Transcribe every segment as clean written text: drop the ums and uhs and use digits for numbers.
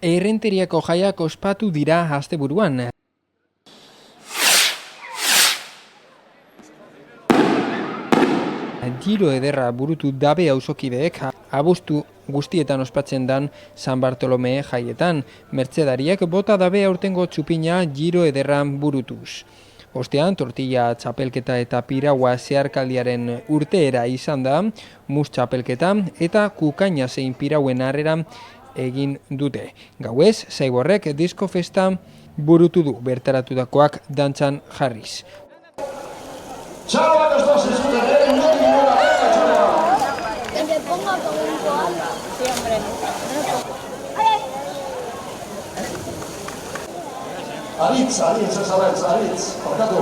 Errenteriako jaiak ospatu dira asteburuan. Giro ederra burutu dabe auzokideek abuztu guztietan ospatzen dan San Bartolome jaietan. Mertzedariek bota dabe aurtengo txupina giro ederran burutuz. Ostean, tortilla txapelketa eta piraua zeharkaldiaren urteera izan da, mus txapelketa eta kukaina zein pirauen harrera egin dute. Gauez, Zaiborrek disko festa burutu du bertaratutakoak dantzan jarriz. ¡Chao a los dos! Que me ponga con un koala. Sí, hombre. Aritz, barkatu.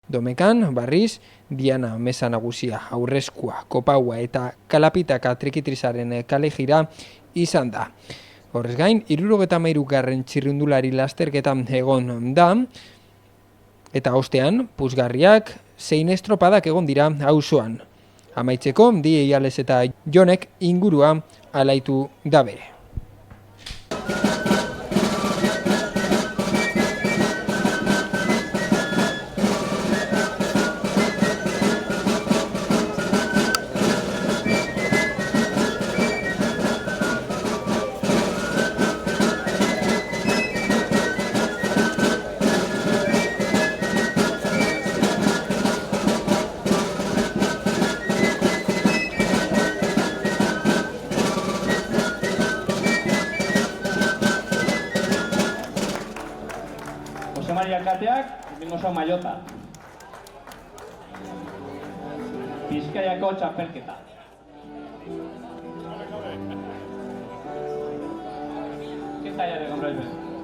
Domekan, barriz, Diana meza nagusia, aurreskua, kopaua eta kalapitaka trikitrizaren kale jira izan da. Horrez gain, 73. txirrindulari lasterketan egon da, eta ostean, puzgarriak zein estropadak egon dira auzoan. Amaitzeko, Die Iales eta Jonek ingurua alaitu dabe. Jose Maria Kateak, Bingoso Maiota. Bizkaiako txapelketa. ¿Qué talla de compráis?